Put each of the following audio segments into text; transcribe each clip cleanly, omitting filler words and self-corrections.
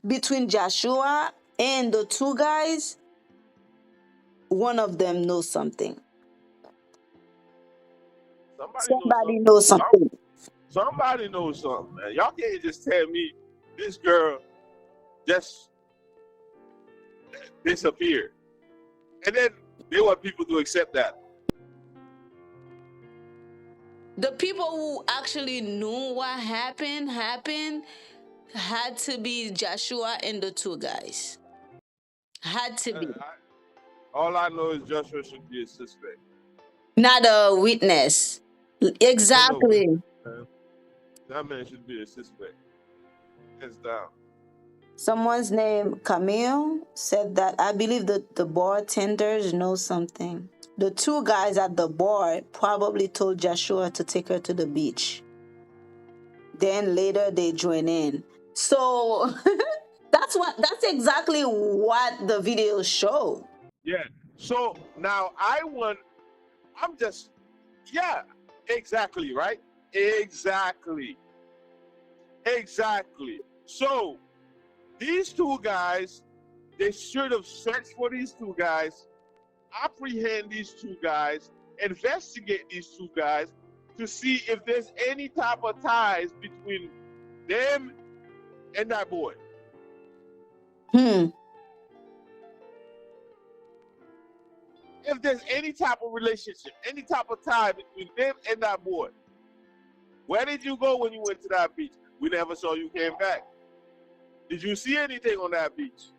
between Joshua and the two guys, one of them knows something. Somebody knows Somebody something. knows something. Somebody knows something, man. Y'all can't just tell me this girl just disappeared. And then they want people to accept that. The people who actually knew what happened had to be Joshua and the two guys. Had to be. All I know is Joshua should be a suspect. Not a witness. Exactly. Man. That man should be a suspect. Hands down. Someone's name, Camille, said that I believe that the bartenders know something. The two guys at the bar probably told Joshua to take her to the beach. Then later they join in. So that's exactly what the videos show. Yeah. So now yeah, exactly, right? Exactly. So these two guys, they should have searched for these two guys, apprehend these two guys, investigate these two guys to see if there's any type of ties between them and that boy. If there's any type of relationship, any type of tie between them and that boy. Where did you go when you went to that beach? We never saw you came back. Did you see anything on that beach?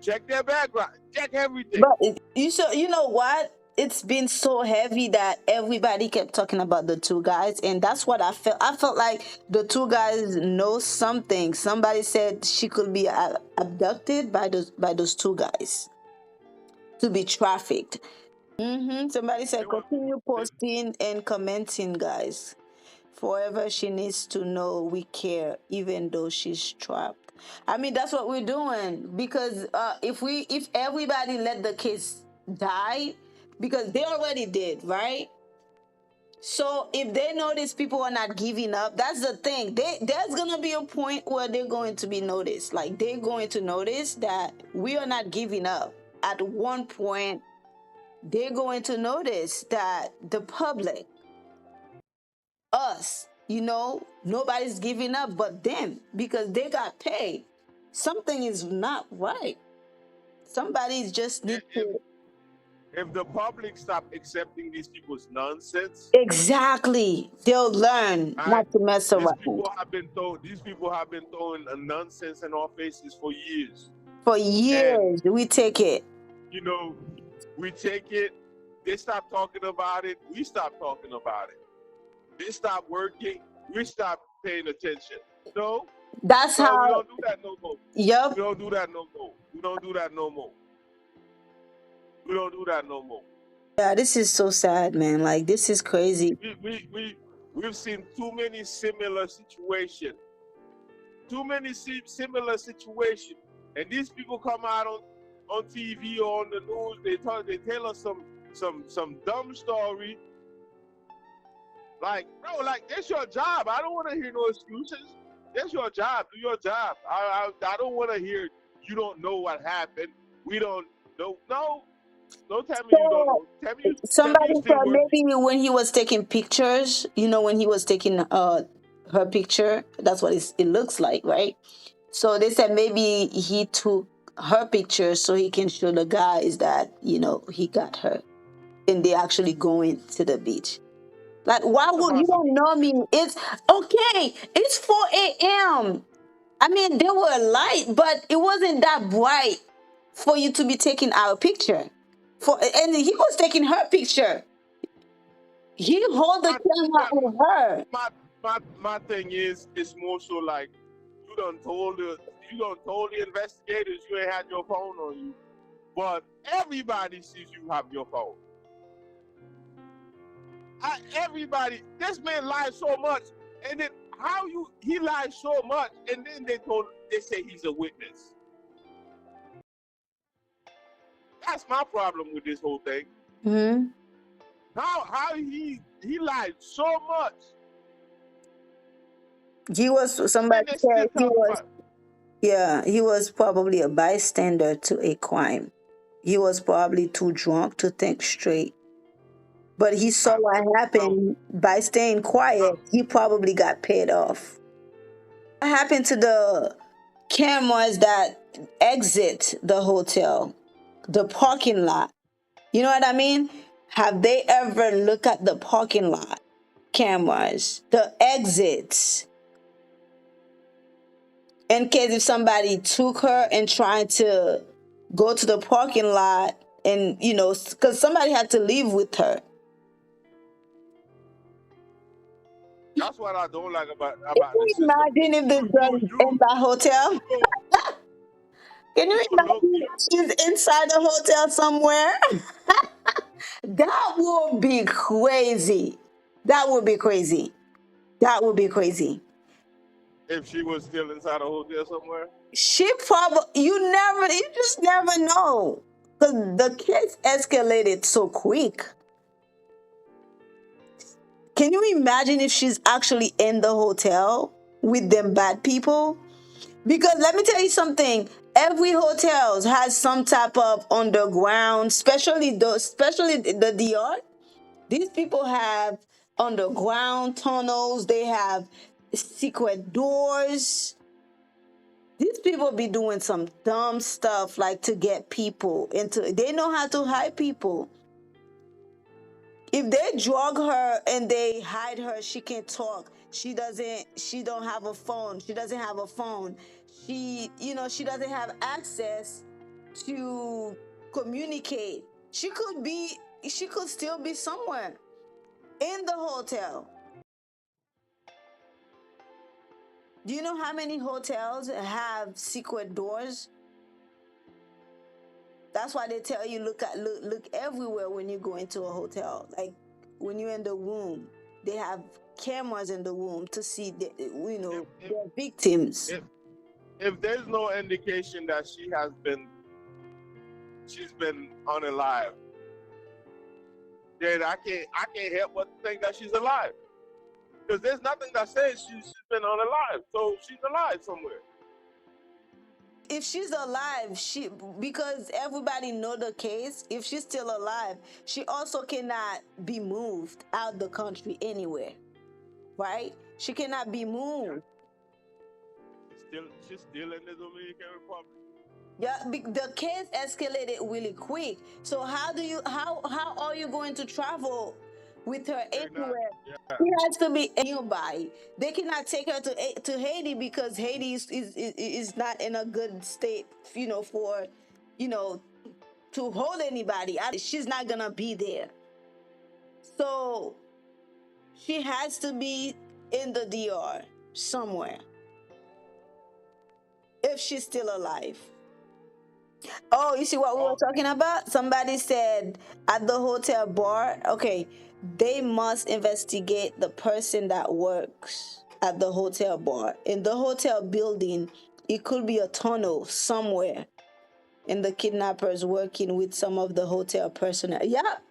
Check their background. Check everything. But you know what? It's been so heavy that everybody kept talking about the two guys, and that's what I felt. I felt like the two guys know something. Somebody said she could be abducted by those two guys to be trafficked. Somebody said continue posting and commenting, guys. Forever she needs to know we care, even though she's trapped. I mean, that's what we're doing, because if everybody let the kids die, because they already did, right? So if they notice people are not giving up, that's the thing. There's gonna be a point where they're going to be noticed. Like, they're going to notice that we are not giving up. At one point, they're going to notice that the public, us, nobody's giving up but them, because they got paid. Something is not right. Somebody's just need to. If the public stop accepting these people's nonsense, Exactly, they'll learn not to mess around. These people have been throwing nonsense in our faces for years. For years, we take it. We take it. They stop talking about it. We stop talking about it. They stop working. We stop paying attention. No. That's how. We don't do that no more. Yep. We don't do that no more. Yeah, this is so sad, man. Like, this is crazy. We've seen too many similar situations. And these people come out on TV or on the news. They tell us some dumb story. Like, bro, like, that's your job. I don't want to hear no excuses. That's your job. Do your job. I don't want to hear you don't know what happened. We don't know. No. Don't tell me you don't know. Somebody said maybe when he was taking pictures, when he was taking her picture, that's what it looks like, right? So they said maybe he took her picture so he can show the guys that, he got her. And they actually going to the beach. Like, why would you don't know me? It's okay. It's 4 a.m. I mean, they were light, but it wasn't that bright for you to be taking our picture. And he was taking her picture. He hold the camera on her. My thing is, it's more so like you done told the investigators you ain't had your phone on you, but everybody sees you have your phone. This man lies so much, and then he lies so much, and then they say he's a witness. That's my problem with this whole thing. Mm-hmm. How he lied so much. Somebody said he was Yeah, he was probably a bystander to a crime. He was probably too drunk to think straight. But he saw I, what well, happened by staying quiet. um, He probably got paid off. What happened to the cameras that exit the hotel, the parking lot? You know what I mean? Have they ever looked at the parking lot cameras, the exits, in case if somebody took her and tried to go to the parking lot and, because somebody had to leave with her. that's what I don't like Can about the you system. imagine if this You girl you is in you the hotel? you go Can you you go look imagine you she's inside the hotel somewhere? That would be crazy. That would be crazy. That would be crazy. if she was still inside a hotel somewhere. She probably, you just never know. The case escalated so quick. Can you imagine if she's actually in the hotel with them bad people? Because let me tell you something. Every hotel has some type of underground, especially the DR. These people have underground tunnels. They have secret doors. These people be doing some dumb stuff like to get people into. They know how to hide people. If they drug her and they hide her, she can't talk. She don't have a phone. She doesn't have a phone. She doesn't have access to communicate. She could still be somewhere in the hotel. Do you know how many hotels have secret doors? That's why they tell you look everywhere when you go into a hotel. Like when you're in the room, they have cameras in the room to see If if their victims. if if there's no indication that she's been unalive, then I can't help but think that she's alive. Because there's nothing that says she's been unalive. So she's alive somewhere. If she's alive, she because everybody know the case. If she's still alive, she also cannot be moved out the country anywhere, right? She cannot be Yeah. moved. She's still in the Dominican Republic. Yeah, the case escalated really quick. So how are you going to travel with her They're not. anywhere? Yeah. She has to be nearby. They cannot take her to Haiti because Haiti is not in a good state, for you know to hold anybody. She's not gonna be there. So she has to be in the DR somewhere if she's still alive. Oh, you see what we were Oh, talking about? Somebody said at the hotel bar, okay, they must investigate the person that works at the hotel bar. In the hotel building, it could be a tunnel somewhere, and the kidnappers working with some of the hotel personnel. Yep,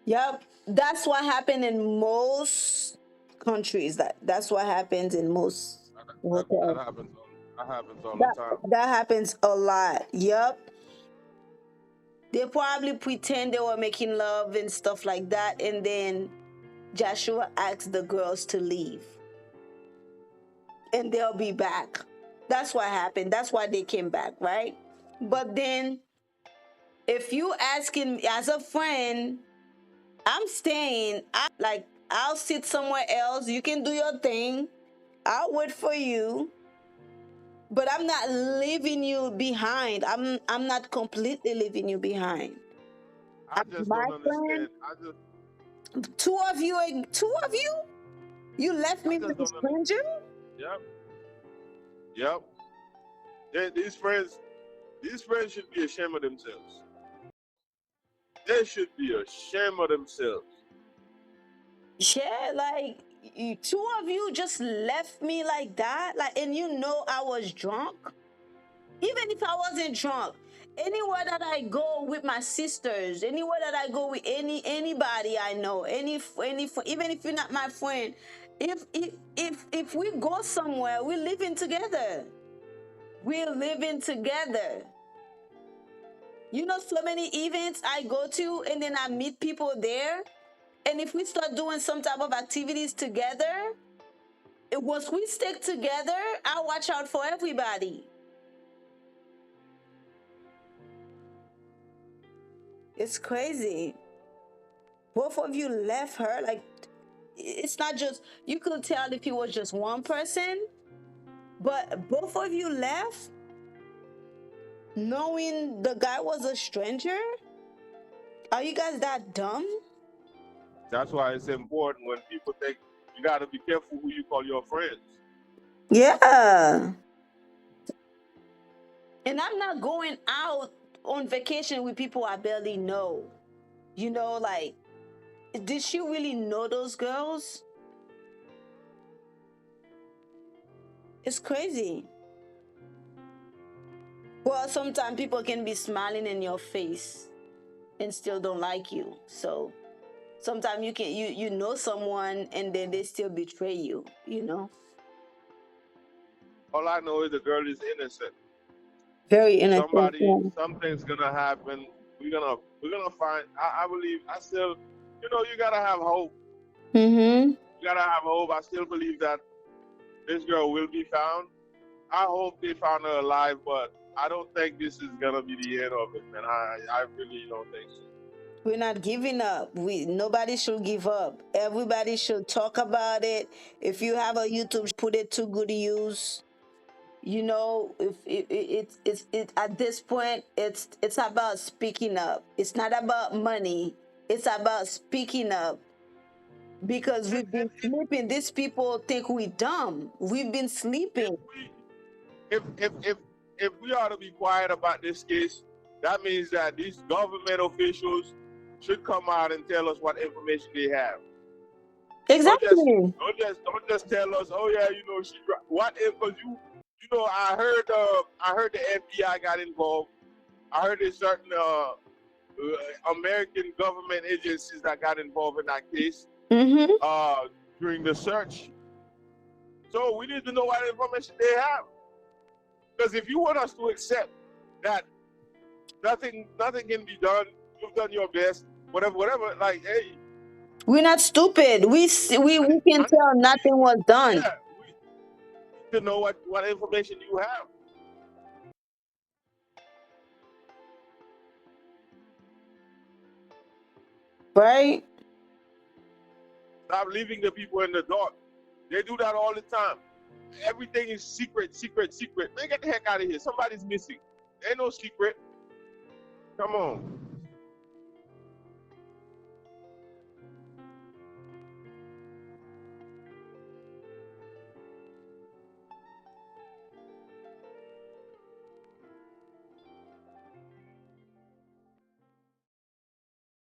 yep. That's what happened in most countries. That's what happens in most that hotels. happens. That happens all the That time. that happens a lot. Yep. They probably pretend they were making love and stuff like that, and then Joshua asked the girls to leave, and they'll be back. That's what happened. That's why they came back, right? But then, if you asking as a friend, I'm staying. I'll sit somewhere else. You can do your thing. I'll wait for you, but I'm not leaving you behind. I'm not completely leaving you behind. I just My don't friend, understand. two of you, you left I me just with a don't understand. stranger. Yep. Yep. These friends. These friends should be ashamed of themselves. They should be ashamed of themselves. Yeah, like two of you just left me like that, like, and I was drunk. Even if I wasn't drunk, anywhere that I go with my sisters, anywhere that I go with anybody I know, even if you're not my friend, if we go somewhere, we're living together. We're living together. You know, so many events I go to and then I meet people there. And if we start doing some type of activities together, once we stick together, I watch out for everybody. It's crazy. Both of you left her. Like, it's not just, you could tell if it was just one person, but both of you left knowing the guy was a stranger. Are you guys that dumb? That's why it's important when people think you got to be careful who you call your friends. Yeah. And I'm not going out on vacation with people I barely know. You know, like, did she really know those girls? It's crazy. Well, sometimes people can be smiling in your face and still don't like you. So sometimes you know someone and then they still betray you, you know? All I know is the girl is innocent. Very innocent. Yeah. Something's gonna happen. We're gonna find. I believe. I still, you gotta have hope. Mm-hmm. You gotta have hope. I still believe that this girl will be found. I hope they found her alive, but I don't think this is gonna be the end of it, man. I really don't think so. We're not giving up. Nobody should give up. Everybody should talk about it. If you have a YouTube, put it to good use. You know, if it at this point, it's about speaking up. It's not about money. It's about speaking up because we've been sleeping. These people think we dumb. We've been If sleeping. we if we are to be quiet about this case, that means that these government officials should come out and tell us what information they have. Don't just Exactly. don't just tell us, oh yeah, what if, because I heard the FBI got involved. I heard there's certain American government agencies that got involved in that case Mm-hmm. during the search. So we need to know what information they have. Because if you want us to accept that nothing can be done, you've done your best, whatever. Like, hey, We're not stupid. We can I tell nothing was done, yeah, we need to know what information you have. right? Stop leaving the people in the dark. They do that all the time. Everything is secret, secret, secret. Man, get the heck out of here. Somebody's missing. Ain't no secret. Come on.